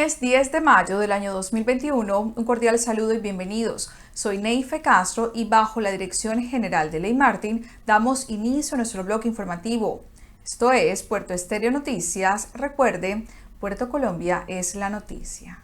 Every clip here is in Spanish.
Lunes 10 de mayo del año 2021, un cordial saludo y bienvenidos. Soy Neife Castro y bajo la dirección general de Ley Martin damos inicio a nuestro bloque informativo. Esto es Puerto Estéreo Noticias. Recuerde, Puerto Colombia es la noticia.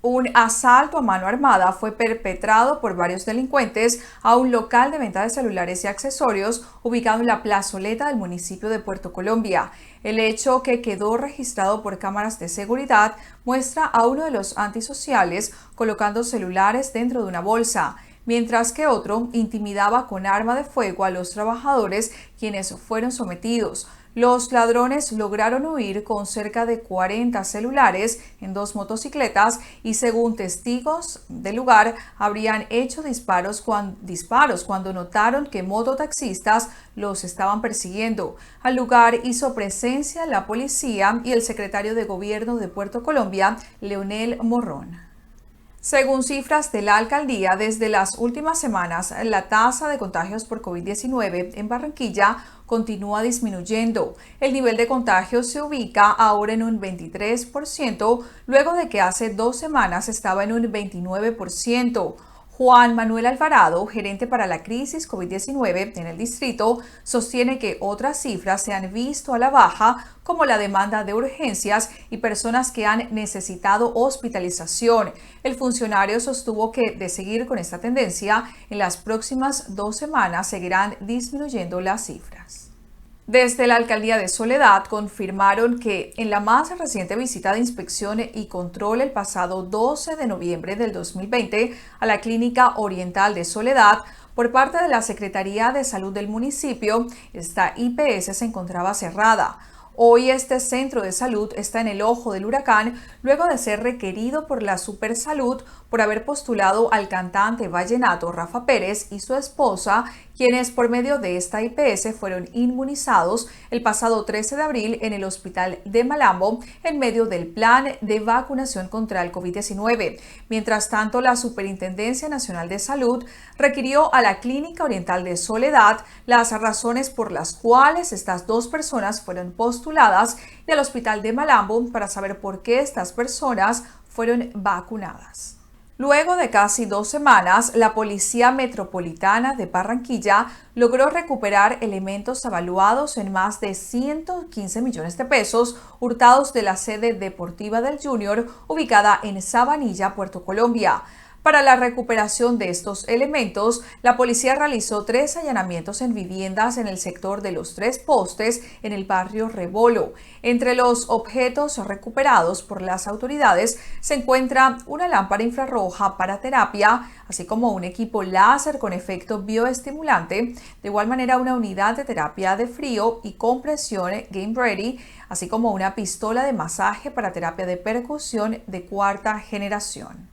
Un asalto a mano armada fue perpetrado por varios delincuentes a un local de venta de celulares y accesorios ubicado en la plazoleta del municipio de Puerto Colombia. El hecho, que quedó registrado por cámaras de seguridad, muestra a uno de los antisociales colocando celulares dentro de una bolsa, mientras que otro intimidaba con arma de fuego a los trabajadores, quienes fueron sometidos. Los ladrones lograron huir con cerca de 40 celulares en 2 motocicletas y, según testigos del lugar, habrían hecho disparos cuando notaron que mototaxistas los estaban persiguiendo. Al lugar hizo presencia la policía y el secretario de Gobierno de Puerto Colombia, Leonel Morrón. Según cifras de la alcaldía, desde las últimas semanas, la tasa de contagios por COVID-19 en Barranquilla continúa disminuyendo. El nivel de contagio se ubica ahora en un 23%, luego de que hace 2 semanas estaba en un 29%. Juan Manuel Alvarado, gerente para la crisis COVID-19 en el distrito, sostiene que otras cifras se han visto a la baja, como la demanda de urgencias y personas que han necesitado hospitalización. El funcionario sostuvo que, de seguir con esta tendencia, en las próximas 2 semanas seguirán disminuyendo las cifras. Desde la Alcaldía de Soledad confirmaron que en la más reciente visita de inspección y control el pasado 12 de noviembre del 2020 a la Clínica Oriental de Soledad, por parte de la Secretaría de Salud del municipio, esta IPS se encontraba cerrada. Hoy este centro de salud está en el ojo del huracán luego de ser requerido por la Supersalud por haber postulado al cantante vallenato Rafa Pérez y su esposa, quienes por medio de esta IPS fueron inmunizados el pasado 13 de abril en el Hospital de Malambo en medio del plan de vacunación contra el COVID-19. Mientras tanto, la Superintendencia Nacional de Salud requirió a la Clínica Oriental de Soledad las razones por las cuales estas 2 personas fueron postuladas del Hospital de Malambo para saber por qué estas personas fueron vacunadas. Luego de casi 2 semanas, la Policía Metropolitana de Barranquilla logró recuperar elementos evaluados en más de 115 millones de pesos hurtados de la sede deportiva del Junior, ubicada en Sabanilla, Puerto Colombia. Para la recuperación de estos elementos, la policía realizó 3 allanamientos en viviendas en el sector de Los Tres Postes, en el barrio Rebolo. Entre los objetos recuperados por las autoridades se encuentra una lámpara infrarroja para terapia, así como un equipo láser con efecto bioestimulante, de igual manera una unidad de terapia de frío y compresión Game Ready, así como una pistola de masaje para terapia de percusión de 4ª generación.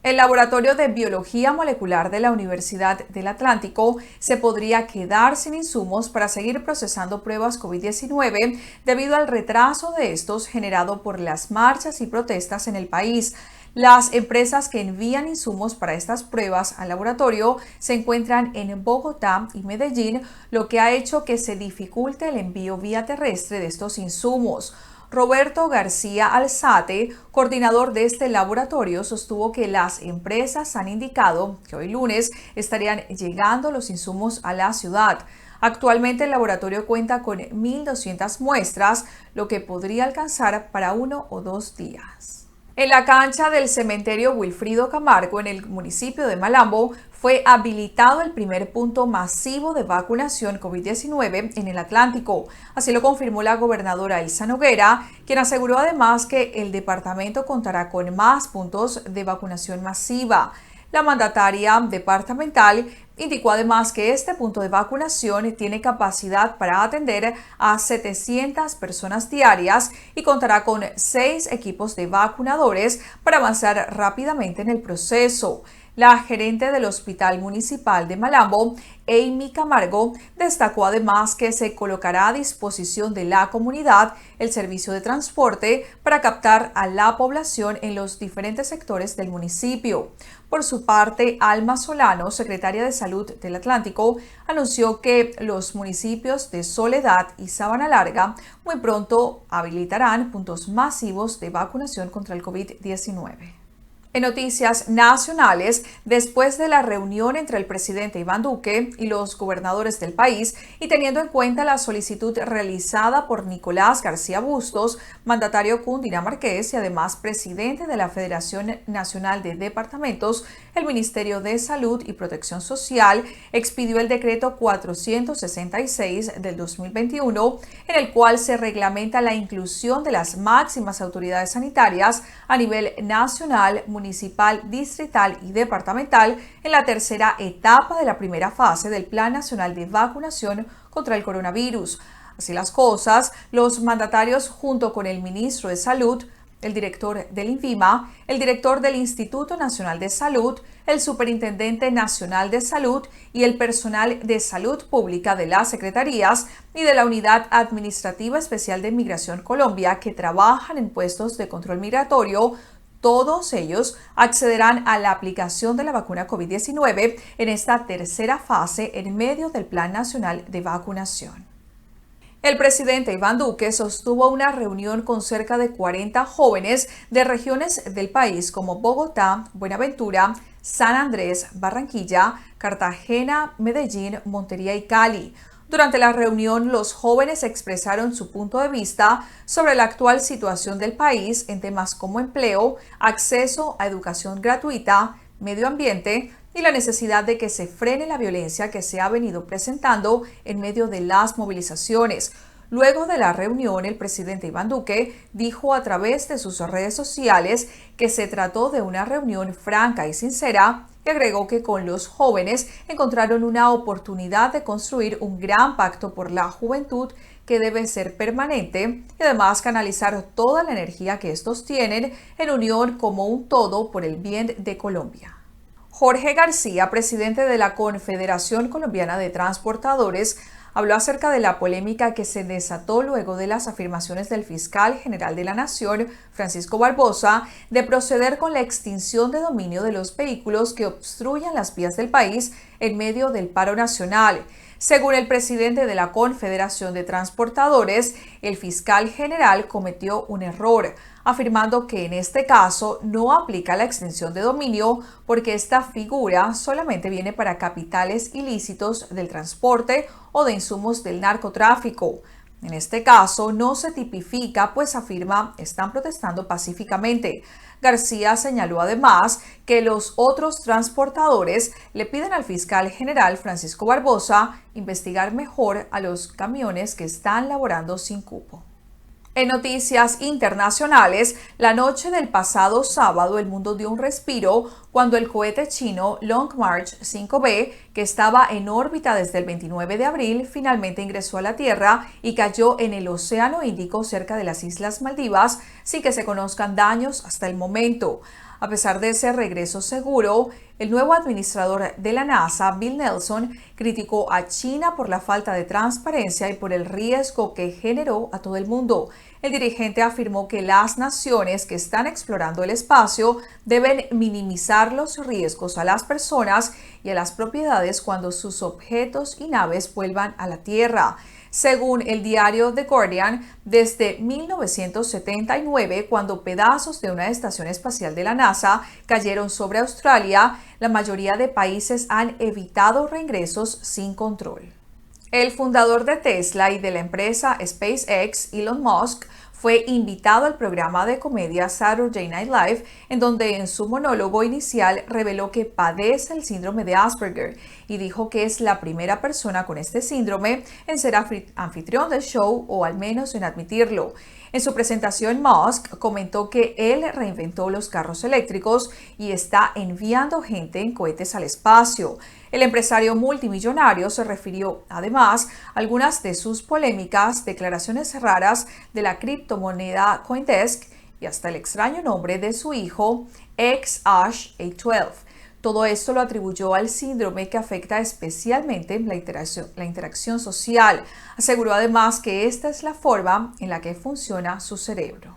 El Laboratorio de Biología Molecular de la Universidad del Atlántico se podría quedar sin insumos para seguir procesando pruebas COVID-19 debido al retraso de estos generado por las marchas y protestas en el país. Las empresas que envían insumos para estas pruebas al laboratorio se encuentran en Bogotá y Medellín, lo que ha hecho que se dificulte el envío vía terrestre de estos insumos. Roberto García Alzate, coordinador de este laboratorio, sostuvo que las empresas han indicado que hoy lunes estarían llegando los insumos a la ciudad. Actualmente el laboratorio cuenta con 1.200 muestras, lo que podría alcanzar para 1 o 2 días. En la cancha del cementerio Wilfrido Camargo, en el municipio de Malambo, fue habilitado el primer punto masivo de vacunación COVID-19 en el Atlántico. Así lo confirmó la gobernadora Elsa Noguera, quien aseguró además que el departamento contará con más puntos de vacunación masiva. La mandataria departamental indicó además que este punto de vacunación tiene capacidad para atender a 700 personas diarias y contará con 6 equipos de vacunadores para avanzar rápidamente en el proceso. La gerente del Hospital Municipal de Malambo, Amy Camargo, destacó además que se colocará a disposición de la comunidad el servicio de transporte para captar a la población en los diferentes sectores del municipio. Por su parte, Alma Solano, secretaria de Salud del Atlántico, anunció que los municipios de Soledad y Sabana Larga muy pronto habilitarán puntos masivos de vacunación contra el COVID-19. En noticias nacionales, después de la reunión entre el presidente Iván Duque y los gobernadores del país y teniendo en cuenta la solicitud realizada por Nicolás García Bustos, mandatario cundinamarqués y además presidente de la Federación Nacional de Departamentos, el Ministerio de Salud y Protección Social expidió el decreto 466 del 2021, en el cual se reglamenta la inclusión de las máximas autoridades sanitarias a nivel nacional, municipal, distrital y departamental en la tercera etapa de la primera fase del Plan Nacional de Vacunación contra el coronavirus. Así las cosas, los mandatarios junto con el ministro de Salud, el director del INVIMA, el director del Instituto Nacional de Salud, el Superintendente Nacional de Salud y el personal de salud pública de las secretarías y de la Unidad Administrativa Especial de Migración Colombia que trabajan en puestos de control migratorio, todos ellos accederán a la aplicación de la vacuna COVID-19 en esta tercera fase en medio del Plan Nacional de Vacunación. El presidente Iván Duque sostuvo una reunión con cerca de 40 jóvenes de regiones del país como Bogotá, Buenaventura, San Andrés, Barranquilla, Cartagena, Medellín, Montería y Cali. Durante la reunión, los jóvenes expresaron su punto de vista sobre la actual situación del país en temas como empleo, acceso a educación gratuita, medio ambiente y la necesidad de que se frene la violencia que se ha venido presentando en medio de las movilizaciones. Luego de la reunión, el presidente Iván Duque dijo a través de sus redes sociales que se trató de una reunión franca y sincera y agregó que con los jóvenes encontraron una oportunidad de construir un gran pacto por la juventud que debe ser permanente y además canalizar toda la energía que estos tienen en unión como un todo por el bien de Colombia. Jorge García, presidente de la Confederación Colombiana de Transportadores, habló acerca de la polémica que se desató luego de las afirmaciones del fiscal general de la Nación, Francisco Barbosa, de proceder con la extinción de dominio de los vehículos que obstruyan las vías del país en medio del paro nacional. Según el presidente de la Confederación de Transportadores, el fiscal general cometió un error, afirmando que en este caso no aplica la extensión de dominio porque esta figura solamente viene para capitales ilícitos del transporte o de insumos del narcotráfico. En este caso no se tipifica, pues afirma están protestando pacíficamente. García señaló además que los otros transportadores le piden al fiscal general Francisco Barbosa investigar mejor a los camiones que están laborando sin cupo. En noticias internacionales, la noche del pasado sábado el mundo dio un respiro cuando el cohete chino Long March 5B, que estaba en órbita desde el 29 de abril, finalmente ingresó a la Tierra y cayó en el Océano Índico cerca de las Islas Maldivas, sin que se conozcan daños hasta el momento. A pesar de ese regreso seguro, el nuevo administrador de la NASA, Bill Nelson, criticó a China por la falta de transparencia y por el riesgo que generó a todo el mundo. El dirigente afirmó que las naciones que están explorando el espacio deben minimizar los riesgos a las personas y a las propiedades cuando sus objetos y naves vuelvan a la Tierra. Según el diario The Guardian, desde 1979, cuando pedazos de una estación espacial de la NASA cayeron sobre Australia, la mayoría de países han evitado reingresos sin control. El fundador de Tesla y de la empresa SpaceX, Elon Musk, fue invitado al programa de comedia Saturday Night Live, en donde en su monólogo inicial reveló que padece el síndrome de Asperger y dijo que es la primera persona con este síndrome en ser anfitrión del show o al menos en admitirlo. En su presentación, Musk comentó que él reinventó los carros eléctricos y está enviando gente en cohetes al espacio. El empresario multimillonario se refirió, además, a algunas de sus polémicas declaraciones raras de la criptomoneda CoinDesk y hasta el extraño nombre de su hijo, XAsh812. Todo esto lo atribuyó al síndrome que afecta especialmente la interacción social. Aseguró además que esta es la forma en la que funciona su cerebro.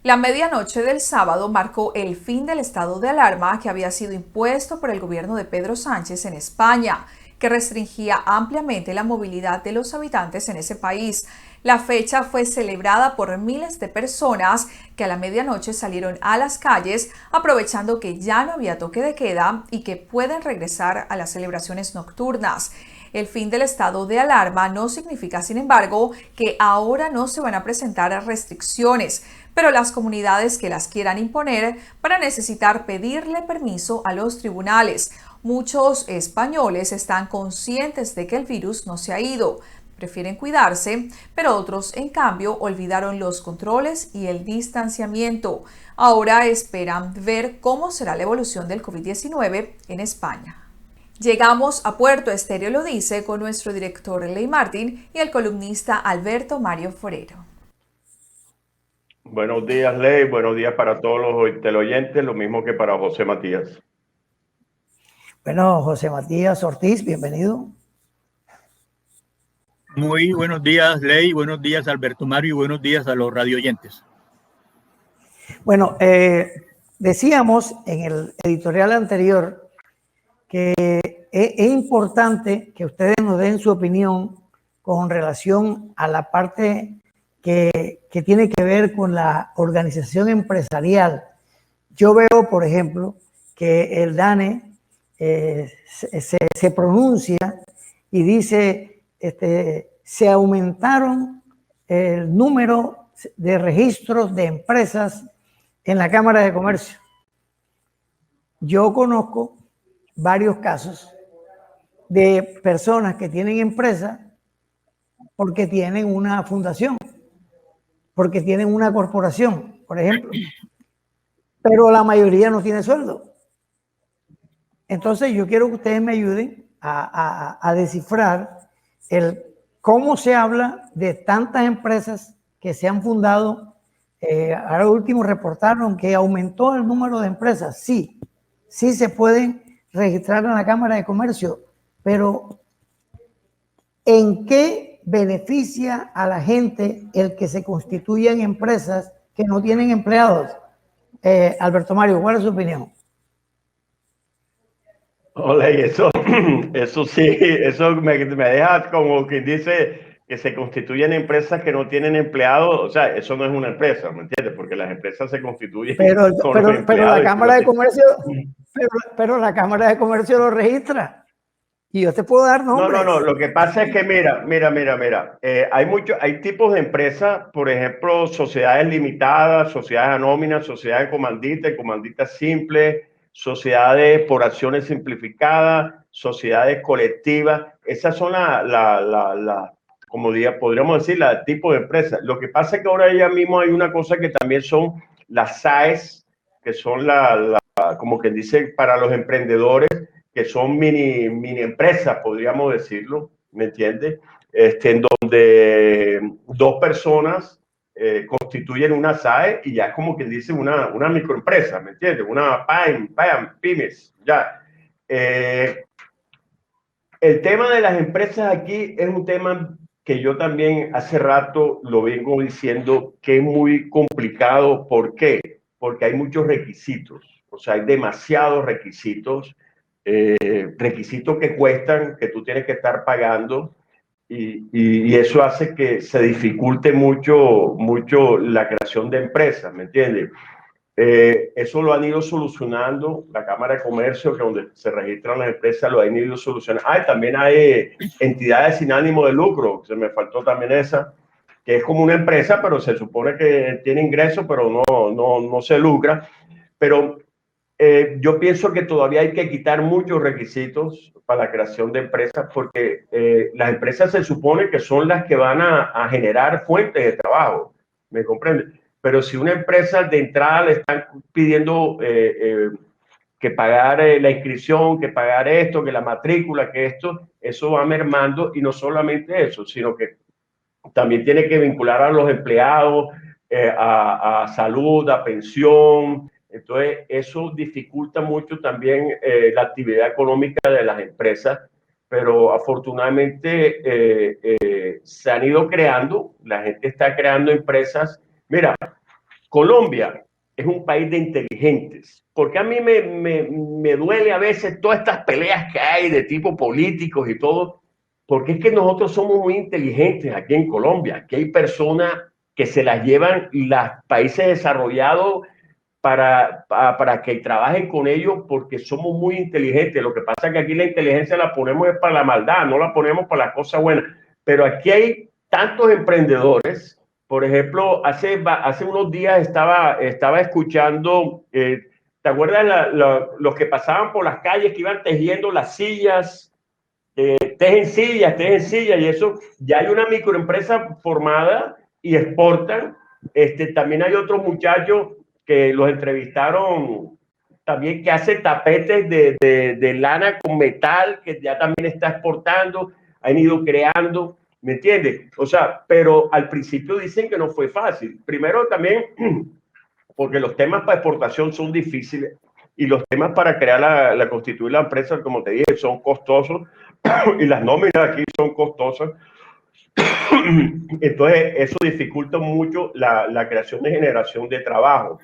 La medianoche del sábado marcó el fin del estado de alarma que había sido impuesto por el gobierno de Pedro Sánchez en España, que restringía ampliamente la movilidad de los habitantes en ese país. La fecha fue celebrada por miles de personas que a la medianoche salieron a las calles aprovechando que ya no había toque de queda y que pueden regresar a las celebraciones nocturnas. El fin del estado de alarma no significa, sin embargo, que ahora no se van a presentar restricciones, pero las comunidades que las quieran imponer van a necesitar pedirle permiso a los tribunales. Muchos españoles están conscientes de que el virus no se ha ido, prefieren cuidarse, pero otros, en cambio, olvidaron los controles y el distanciamiento. Ahora esperan ver cómo será la evolución del COVID-19 en España. Llegamos a Puerto Estéreo lo dice con nuestro director Ley Martín y el columnista Alberto Mario Forero. Buenos días, Ley. Buenos días para todos los teleoyentes, lo mismo que para José Matías. Bueno, José Matías Ortiz, bienvenido. Muy buenos días, Ley. Buenos días, Alberto Mario, y buenos días a los radioyentes. Bueno, decíamos en el editorial anterior que es importante que ustedes nos den su opinión con relación a la parte que tiene que ver con la organización empresarial. Yo veo, por ejemplo, que el DANE se pronuncia y dice, se aumentaron el número de registros de empresas en la Cámara de Comercio. Yo conozco varios casos de personas que tienen empresas porque tienen una fundación, porque tienen una corporación, por ejemplo, pero la mayoría no tiene sueldo. Entonces yo quiero que ustedes me ayuden a descifrar cómo se habla de tantas empresas que se han fundado. Ahora último reportaron que aumentó el número de empresas. Sí se pueden registrar en la Cámara de Comercio, pero ¿en qué beneficia a la gente el que se constituyan empresas que no tienen empleados? Alberto Mario, ¿cuál es su opinión? Hola, eso sí, eso me deja como quien dice que se constituyen empresas que no tienen empleados. O sea, eso no es una empresa, ¿me entiendes? Porque las empresas se constituyen con los empleados. Pero la Cámara de Comercio, pero la Cámara de Comercio lo registra. Y yo te puedo dar nombres. No, lo que pasa es que mira, hay tipos de empresas, por ejemplo, sociedades limitadas, sociedades anónimas, sociedades comanditas simples, sociedades por acciones simplificadas, sociedades colectivas. Esas son como podríamos decir, la tipo de empresas. Lo que pasa es que ahora ya mismo hay una cosa que también son las SAES, que son como que dice para los emprendedores, que son mini empresas, podríamos decirlo, ¿me entiendes? En donde dos personas constituyen una SAE y ya es como quien dice una microempresa, ¿me entiendes? Una pymes, ya. El tema de las empresas aquí es un tema que yo también hace rato lo vengo diciendo que es muy complicado. ¿Por qué? Porque hay muchos requisitos, o sea, hay demasiados requisitos. Requisitos que cuestan, que tú tienes que estar pagando y eso hace que se dificulte mucho la creación de empresas, ¿me entiendes? Eso lo han ido solucionando la Cámara de Comercio, que donde se registran las empresas, lo han ido solucionando. También hay entidades sin ánimo de lucro, se me faltó también esa, que es como una empresa, pero se supone que tiene ingresos, pero no se lucra. Pero yo pienso que todavía hay que quitar muchos requisitos para la creación de empresas, porque las empresas se supone que son las que van a generar fuentes de trabajo, ¿me comprende? Pero si una empresa de entrada le están pidiendo que pagar la inscripción, que pagar esto, que la matrícula, que eso va mermando, y no solamente eso, sino que también tiene que vincular a los empleados a salud, a pensión. Entonces, eso dificulta mucho también la actividad económica de las empresas, pero afortunadamente se han ido creando, la gente está creando empresas. Mira, Colombia es un país de inteligentes, porque a mí me duele a veces todas estas peleas que hay de tipo políticos y todo, porque es que nosotros somos muy inteligentes aquí en Colombia, que hay personas que se las llevan los países desarrollados para que trabajen con ellos porque somos muy inteligentes. Lo que pasa es que aquí la inteligencia la ponemos es para la maldad, no la ponemos para las cosas buenas. Pero aquí hay tantos emprendedores. Por ejemplo, hace unos días estaba escuchando, ¿te acuerdas los que pasaban por las calles que iban tejiendo las sillas? Tejen sillas, y eso, ya hay una microempresa formada y exportan. También hay otros muchachos que los entrevistaron también, que hace tapetes de lana con metal, que ya también está exportando, han ido creando, ¿me entiendes? O sea, pero al principio dicen que no fue fácil. Primero también porque los temas para exportación son difíciles y los temas para crear constituir la empresa, como te dije, son costosos y las nóminas aquí son costosas. Entonces, eso dificulta mucho la creación de generación de trabajo.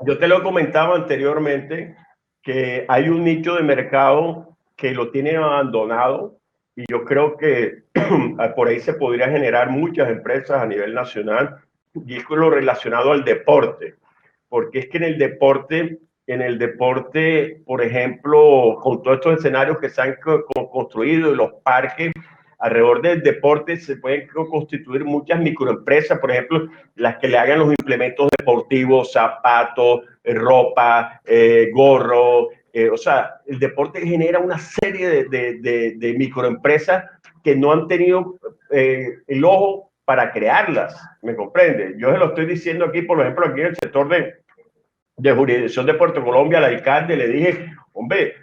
Yo te lo he comentado anteriormente que hay un nicho de mercado que lo tienen abandonado y yo creo que por ahí se podría generar muchas empresas a nivel nacional, y es lo relacionado al deporte, porque es que en el deporte, por ejemplo, con todos estos escenarios que se han construido y los parques, alrededor del deporte se pueden constituir muchas microempresas, por ejemplo, las que le hagan los implementos deportivos, zapatos, ropa, gorro. O sea, el deporte genera una serie de microempresas que no han tenido el ojo para crearlas, ¿me comprende? Yo se lo estoy diciendo aquí, por ejemplo, aquí en el sector de jurisdicción de Puerto Colombia, al alcalde le dije, hombre,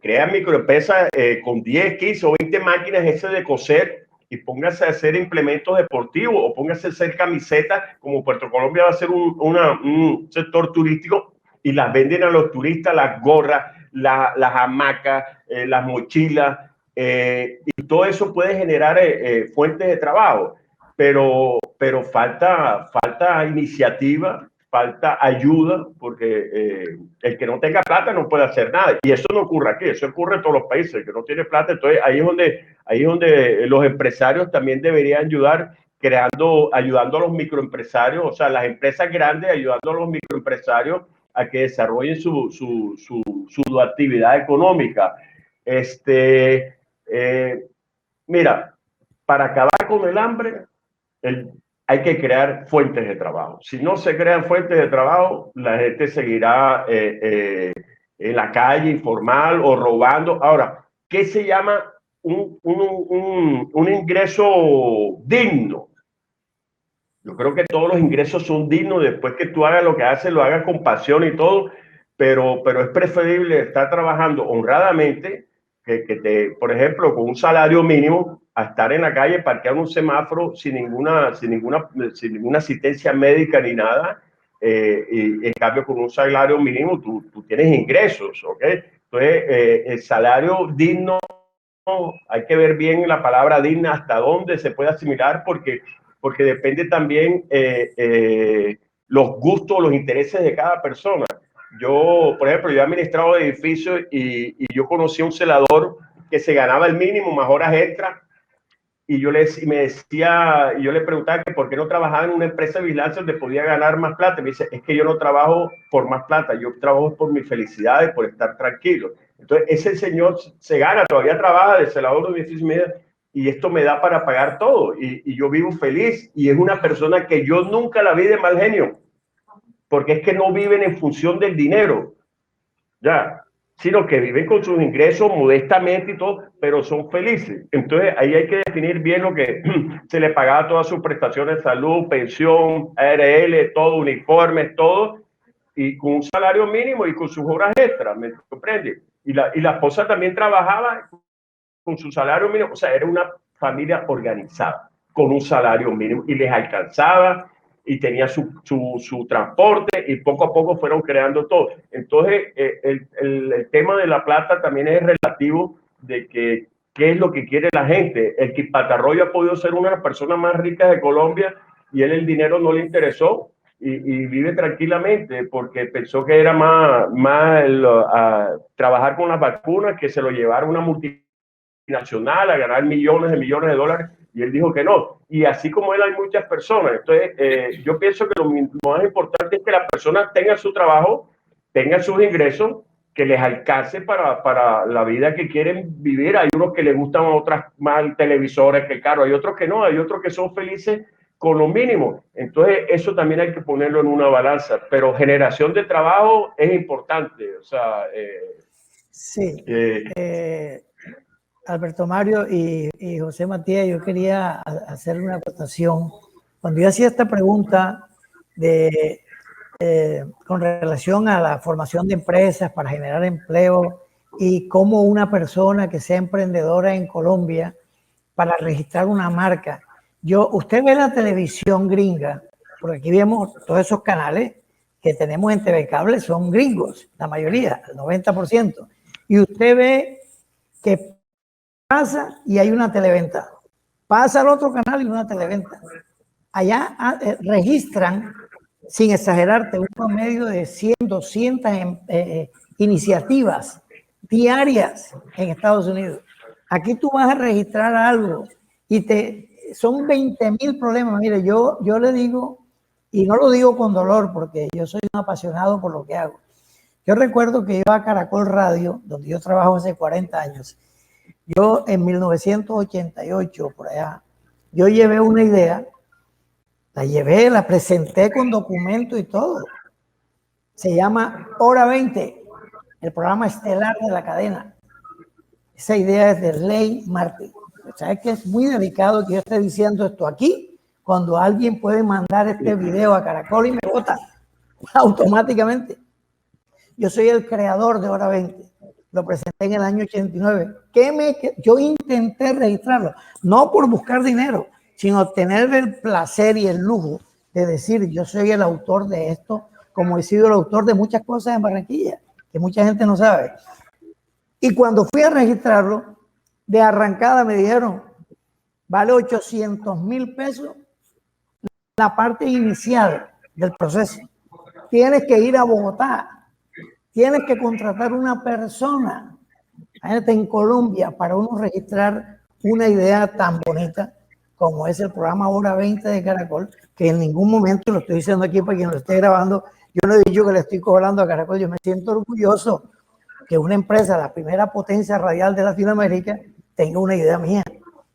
crea microempresas con 10, 15 o 20 máquinas ese de coser y póngase a hacer implementos deportivos o póngase a hacer camisetas, como Puerto Colombia va a ser un sector turístico, y las venden a los turistas, las gorras, las hamacas, las mochilas, y todo eso puede generar fuentes de trabajo, pero falta iniciativa, falta ayuda, porque el que no tenga plata no puede hacer nada. Y eso no ocurre aquí, eso ocurre en todos los países. El que no tiene plata, entonces ahí es donde los empresarios también deberían ayudar, ayudando a los microempresarios, o sea, las empresas grandes ayudando a los microempresarios a que desarrollen su actividad económica. Mira, para acabar con el hambre, hay que crear fuentes de trabajo. Si no se crean fuentes de trabajo, la gente seguirá en la calle informal o robando. Ahora, ¿qué se llama un ingreso digno? Yo creo que todos los ingresos son dignos después que tú hagas lo que haces, lo hagas con pasión y todo, pero es preferible estar trabajando honradamente por ejemplo, con un salario mínimo, a estar en la calle, parquear un semáforo sin ninguna asistencia médica ni nada. Y en cambio, con un salario mínimo, tú tienes ingresos, ¿ok? Entonces, el salario digno, hay que ver bien la palabra digna, hasta dónde se puede asimilar, porque depende también los gustos, los intereses de cada persona. Yo, por ejemplo, yo he administrado edificios y yo conocí a un celador que se ganaba el mínimo más horas extra, y yo le preguntaba que por qué no trabajaba en una empresa de vigilancia donde podía ganar más plata. Y me dice, es que yo no trabajo por más plata, yo trabajo por mi felicidad y por estar tranquilo. Entonces, ese señor se gana, todavía trabaja de celador de edificios, y esto me da para pagar todo, y yo vivo feliz, y es una persona que yo nunca la vi de mal genio, porque es que no viven en función del dinero, ya, sino que viven con sus ingresos modestamente y todo, pero son felices. Entonces ahí hay que definir bien lo que se le pagaba, todas sus prestaciones de salud, pensión, ARL, todo, uniformes, todo, y con un salario mínimo y con sus horas extras, ¿me comprende? Y la esposa también trabajaba con su salario mínimo, o sea, era una familia organizada, con un salario mínimo, y les alcanzaba, y tenía su transporte, y poco a poco fueron creando todo. Entonces, el tema de la plata también es relativo de qué es lo que quiere la gente. El Quipatarroyo ha podido ser una de las personas más ricas de Colombia, y él el dinero no le interesó, y vive tranquilamente porque pensó que era más trabajar con las vacunas, que se lo llevara una multinacional a ganar millones de dólares, y él dijo que no. Y así como él hay muchas personas. Entonces, yo pienso que lo más importante es que las personas tengan su trabajo, tengan sus ingresos, que les alcance para la vida que quieren vivir. Hay unos que les gustan otras más televisores que caro, hay otros que no, hay otros que son felices con lo mínimo. Entonces, eso también hay que ponerlo en una balanza. Pero generación de trabajo es importante. O sea, sí. Alberto Mario y José Matías, yo quería hacer una acotación. Cuando yo hacía esta pregunta con relación a la formación de empresas para generar empleo y cómo una persona que sea emprendedora en Colombia para registrar una marca, usted ve la televisión gringa, porque aquí vemos todos esos canales que tenemos en TV Cable, son gringos, la mayoría, el 90%, y usted ve que pasa y hay una televenta, pasa al otro canal y una televenta. Allá registran, sin exagerarte, un promedio de 100, 200 iniciativas diarias en Estados Unidos. Aquí tú vas a registrar algo y son 20,000 problemas. Mire, yo le digo, y no lo digo con dolor porque yo soy un apasionado por lo que hago. Yo recuerdo que yo a Caracol Radio, donde yo trabajo hace 40 años, yo en 1988, por allá, yo llevé una idea, la presenté con documento y todo. Se llama Hora 20, el programa estelar de la cadena. Esa idea es de Ley Martin. ¿Sabes que es muy delicado que yo esté diciendo esto aquí cuando alguien puede mandar este video a Caracol y me vota automáticamente? Yo soy el creador de Hora 20. Lo presenté en el año 89. Yo intenté registrarlo, no por buscar dinero, sino tener el placer y el lujo de decir, yo soy el autor de esto, como he sido el autor de muchas cosas en Barranquilla, que mucha gente no sabe. Y cuando fui a registrarlo, de arrancada me dijeron, vale 800,000 pesos la parte inicial del proceso. Tienes que ir a Bogotá, tienes que contratar una persona en Colombia para uno registrar una idea tan bonita como es el programa Hora 20 de Caracol, que en ningún momento, lo estoy diciendo aquí para quien lo esté grabando, yo no he dicho que le estoy cobrando a Caracol. Yo me siento orgulloso que una empresa, la primera potencia radial de Latinoamérica, tenga una idea mía.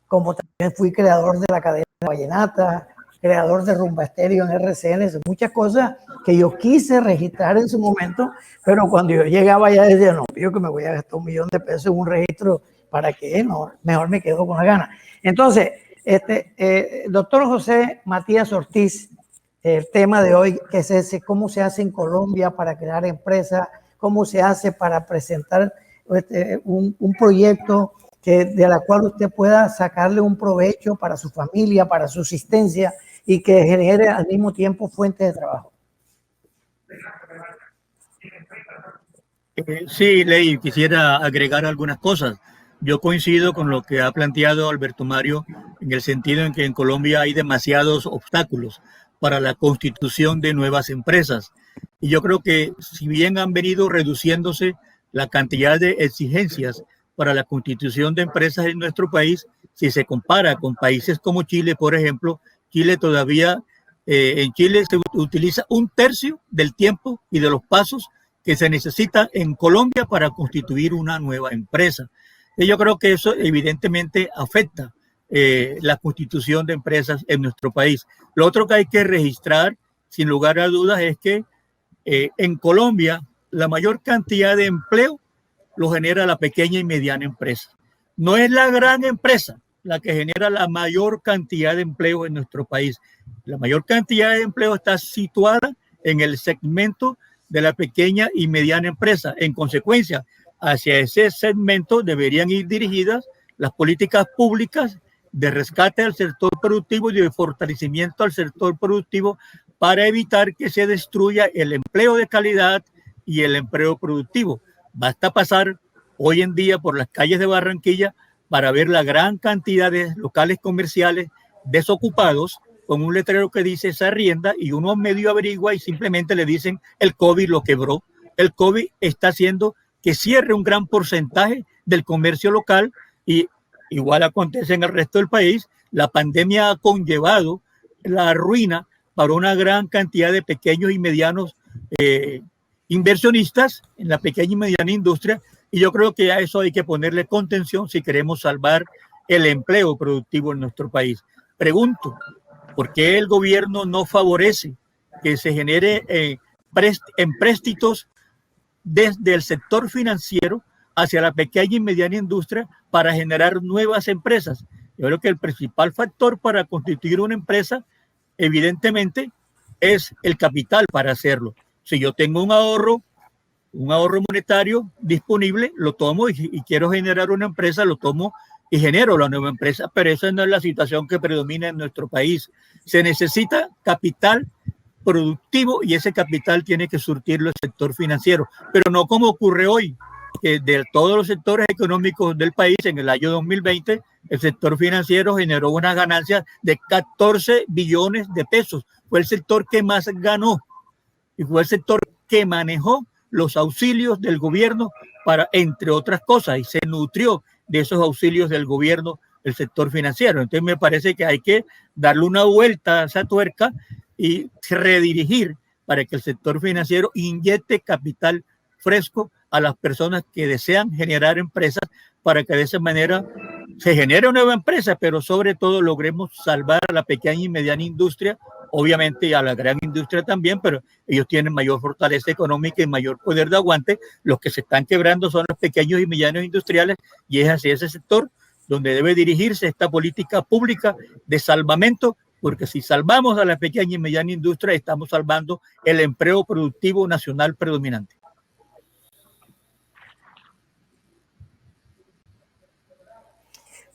Como también fui creador de la cadena Vallenata, creador de Rumba Estéreo en RCN, muchas cosas que yo quise registrar en su momento, pero cuando yo llegaba ya decía, no, yo que me voy a gastar 1 millón de pesos en un registro, ¿para qué? No, mejor me quedo con la gana. Entonces, doctor José Matías Ortiz, el tema de hoy que es ese, cómo se hace en Colombia para crear empresas, cómo se hace para presentar un proyecto de la cual usted pueda sacarle un provecho para su familia, para su existencia y que genere al mismo tiempo fuentes de trabajo. Sí, Ley, quisiera agregar algunas cosas. Yo coincido con lo que ha planteado Alberto Mario en el sentido en que en Colombia hay demasiados obstáculos para la constitución de nuevas empresas. Y yo creo que si bien han venido reduciéndose la cantidad de exigencias para la constitución de empresas en nuestro país, si se compara con países como Chile, por ejemplo, Chile todavía, en Chile se utiliza 1/3 del tiempo y de los pasos que se necesita en Colombia para constituir una nueva empresa. Y yo creo que eso evidentemente afecta la constitución de empresas en nuestro país. Lo otro que hay que registrar, sin lugar a dudas, es que en Colombia la mayor cantidad de empleo lo genera la pequeña y mediana empresa. No es la gran empresa la que genera la mayor cantidad de empleo en nuestro país. La mayor cantidad de empleo está situada en el segmento de la pequeña y mediana empresa. En consecuencia, hacia ese segmento deberían ir dirigidas las políticas públicas de rescate al sector productivo y de fortalecimiento al sector productivo para evitar que se destruya el empleo de calidad y el empleo productivo. Basta pasar hoy en día por las calles de Barranquilla para ver la gran cantidad de locales comerciales desocupados con un letrero que dice esa arrienda y uno medio averigua y simplemente le dicen el COVID lo quebró. El COVID está haciendo que cierre un gran porcentaje del comercio local y igual acontece en el resto del país. La pandemia ha conllevado la ruina para una gran cantidad de pequeños y medianos inversionistas en la pequeña y mediana industria, y yo creo que a eso hay que ponerle contención si queremos salvar el empleo productivo en nuestro país. Pregunto, ¿por qué el gobierno no favorece que se genere empréstitos desde el sector financiero hacia la pequeña y mediana industria para generar nuevas empresas? Yo creo que el principal factor para constituir una empresa, evidentemente, es el capital para hacerlo. Si yo tengo un ahorro monetario disponible, lo tomo y quiero generar una empresa, lo tomo y genero la nueva empresa, pero esa no es la situación que predomina en nuestro país. Se necesita capital productivo y ese capital tiene que surtirlo el sector financiero, pero no como ocurre hoy, que de todos los sectores económicos del país en el año 2020, el sector financiero generó unas ganancias de 14 billones de pesos. Fue el sector que más ganó y fue el sector que manejó los auxilios del gobierno para, entre otras cosas, y se nutrió de esos auxilios del gobierno el sector financiero. Entonces me parece que hay que darle una vuelta a esa tuerca y redirigir para que el sector financiero inyecte capital fresco a las personas que desean generar empresas, para que de esa manera se genere una nueva empresa, pero sobre todo logremos salvar a la pequeña y mediana industria, obviamente a la gran industria también, pero ellos tienen mayor fortaleza económica y mayor poder de aguante. Los que se están quebrando son los pequeños y medianos industriales, y es hacia ese sector donde debe dirigirse esta política pública de salvamento, porque si salvamos a la pequeña y mediana industria, estamos salvando el empleo productivo nacional predominante.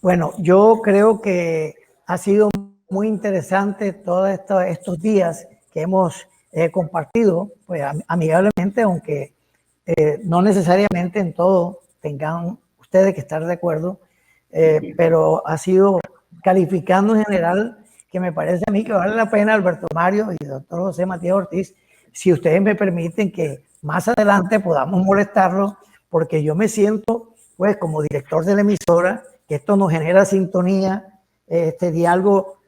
Bueno, yo creo que ha sido muy interesante todos estos días que hemos compartido, pues amigablemente, aunque no necesariamente en todo tengan ustedes que estar de acuerdo, pero ha sido calificando en general, que me parece a mí que vale la pena, Alberto Mario y el doctor José Matías Ortiz, si ustedes me permiten que más adelante podamos molestarlo, porque yo me siento, pues, como director de la emisora, que esto nos genera sintonía, este diálogo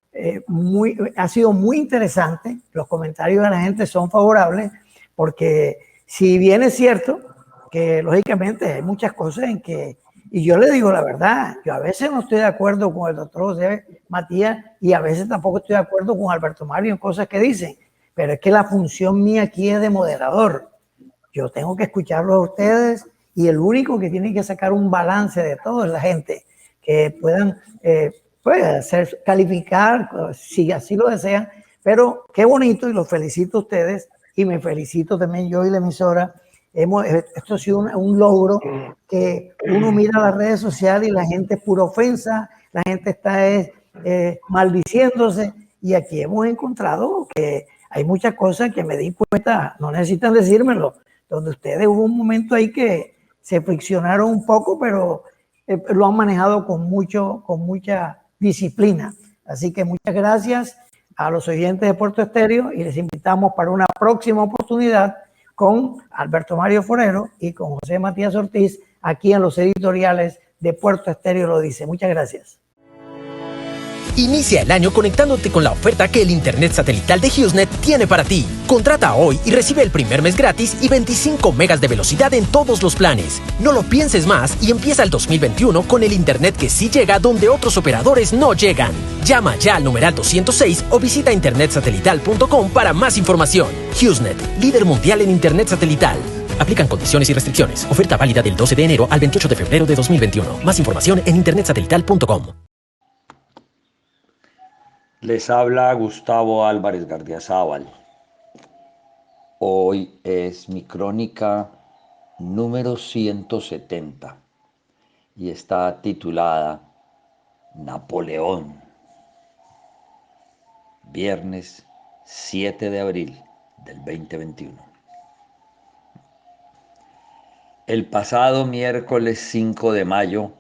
ha sido muy interesante. Los comentarios de la gente son favorables, porque si bien es cierto que lógicamente hay muchas cosas en que, y yo le digo la verdad, yo a veces no estoy de acuerdo con el doctor José Matías y a veces tampoco estoy de acuerdo con Alberto Mario en cosas que dicen, pero es que la función mía aquí es de moderador. Yo tengo que escucharlos a ustedes y el único que tiene que sacar un balance de todo es la gente, que puedan calificar si así lo desean, pero qué bonito, y los felicito a ustedes y me felicito también yo y la emisora. Esto ha sido un logro, que uno mira las redes sociales y la gente es pura ofensa, la gente está maldiciéndose, y aquí hemos encontrado que hay muchas cosas que me di cuenta, no necesitan decírmelo, donde ustedes hubo un momento ahí que se friccionaron un poco, pero lo han manejado con mucha disciplina. Así que muchas gracias a los oyentes de Puerto Estéreo y les invitamos para una próxima oportunidad con Alberto Mario Forero y con José Matías Ortiz aquí en los editoriales de Puerto Estéreo Lo Dice. Muchas gracias. Inicia el año conectándote con la oferta que el Internet satelital de HughesNet tiene para ti. Contrata hoy y recibe el primer mes gratis y 25 megas de velocidad en todos los planes. No lo pienses más y empieza el 2021 con el Internet que sí llega donde otros operadores no llegan. Llama ya al numeral 206 o visita internetsatelital.com para más información. HughesNet, líder mundial en Internet satelital. Aplican condiciones y restricciones. Oferta válida del 12 de enero al 28 de febrero de 2021. Más información en internetsatelital.com. Les habla Gustavo Álvarez Gardiazabal. Hoy es mi crónica número 170 y está titulada Napoleón. Viernes 7 de abril del 2021. El pasado miércoles 5 de mayo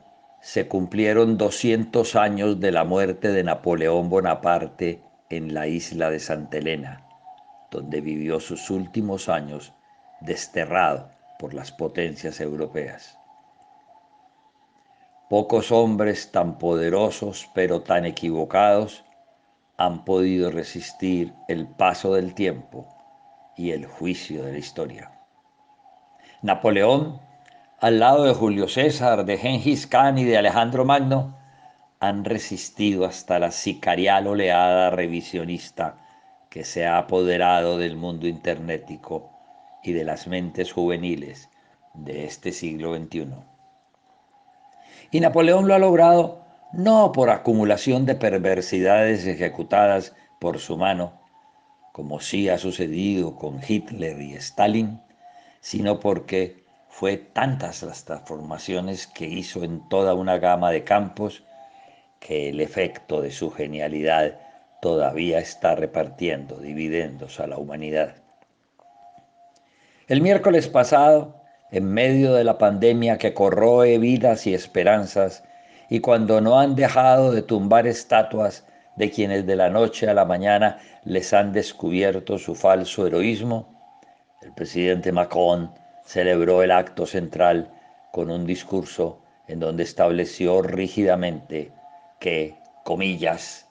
se cumplieron 200 años de la muerte de Napoleón Bonaparte en la isla de Santa Elena, donde vivió sus últimos años desterrado por las potencias europeas. Pocos hombres tan poderosos pero tan equivocados han podido resistir el paso del tiempo y el juicio de la historia. Napoleón, al lado de Julio César, de Gengis Khan y de Alejandro Magno, han resistido hasta la sicarial oleada revisionista que se ha apoderado del mundo internetico y de las mentes juveniles de este siglo XXI. Y Napoleón lo ha logrado no por acumulación de perversidades ejecutadas por su mano, como sí ha sucedido con Hitler y Stalin, sino porque fue tantas las transformaciones que hizo en toda una gama de campos que el efecto de su genialidad todavía está repartiendo dividendos a la humanidad. El miércoles pasado, en medio de la pandemia que corroe vidas y esperanzas, y cuando no han dejado de tumbar estatuas de quienes de la noche a la mañana les han descubierto su falso heroísmo, el presidente Macron celebró el acto central con un discurso en donde estableció rígidamente que, comillas,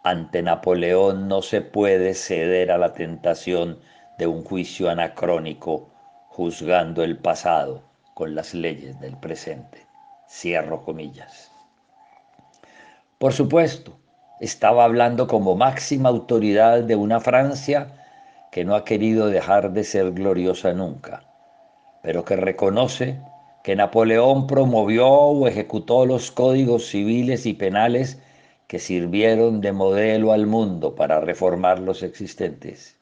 ante Napoleón no se puede ceder a la tentación de un juicio anacrónico juzgando el pasado con las leyes del presente. Cierro comillas. Por supuesto, estaba hablando como máxima autoridad de una Francia que no ha querido dejar de ser gloriosa nunca, pero que reconoce que Napoleón promovió o ejecutó los códigos civiles y penales que sirvieron de modelo al mundo para reformar los existentes.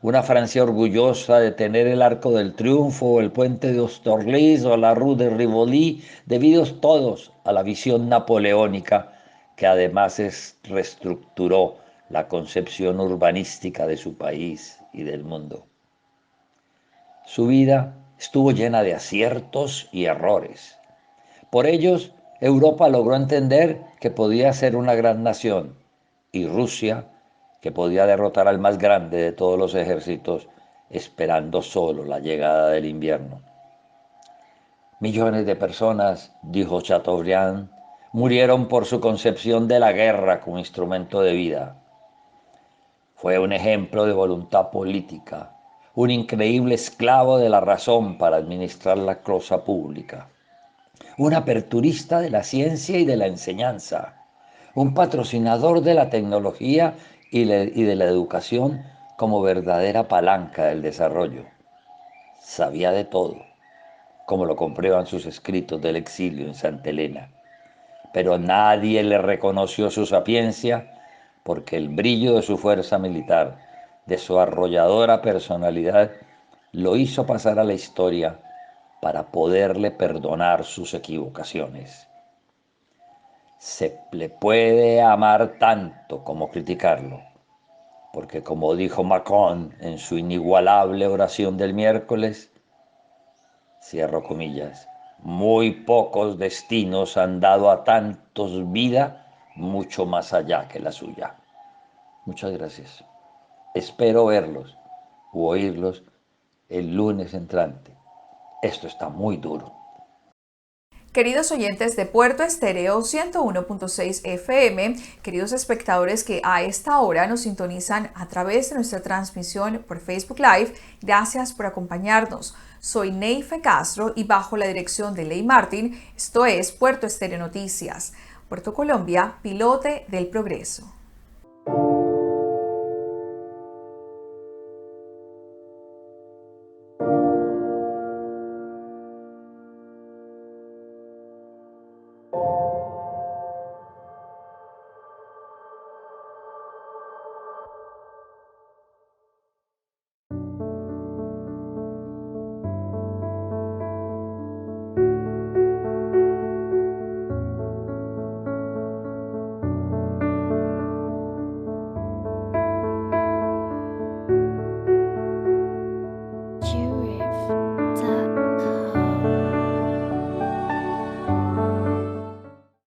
Una Francia orgullosa de tener el Arco del Triunfo, o el Puente de Austerlitz o la Rue de Rivoli, debidos todos a la visión napoleónica que además reestructuró la concepción urbanística de su país y del mundo. Su vida estuvo llena de aciertos y errores. Por ellos, Europa logró entender que podía ser una gran nación y Rusia que podía derrotar al más grande de todos los ejércitos esperando solo la llegada del invierno. Millones de personas, dijo Chateaubriand, murieron por su concepción de la guerra como instrumento de vida. Fue un ejemplo de voluntad política, un increíble esclavo de la razón para administrar la cosa pública, un aperturista de la ciencia y de la enseñanza, un patrocinador de la tecnología y de la educación como verdadera palanca del desarrollo. Sabía de todo, como lo comprueban sus escritos del exilio en Santa Elena, pero nadie le reconoció su sapiencia porque el brillo de su fuerza militar, de su arrolladora personalidad, lo hizo pasar a la historia para poderle perdonar sus equivocaciones. Se le puede amar tanto como criticarlo, porque como dijo Macron en su inigualable oración del miércoles, cierro comillas, muy pocos destinos han dado a tantos vida mucho más allá que la suya. Muchas gracias. Espero verlos u oírlos el lunes entrante. Esto está muy duro. Queridos oyentes de Puerto Estéreo 101.6 FM, queridos espectadores que a esta hora nos sintonizan a través de nuestra transmisión por Facebook Live, gracias por acompañarnos. Soy Neife Castro y bajo la dirección de Ley Martin, esto es Puerto Estéreo Noticias. Puerto Colombia, pilote del progreso.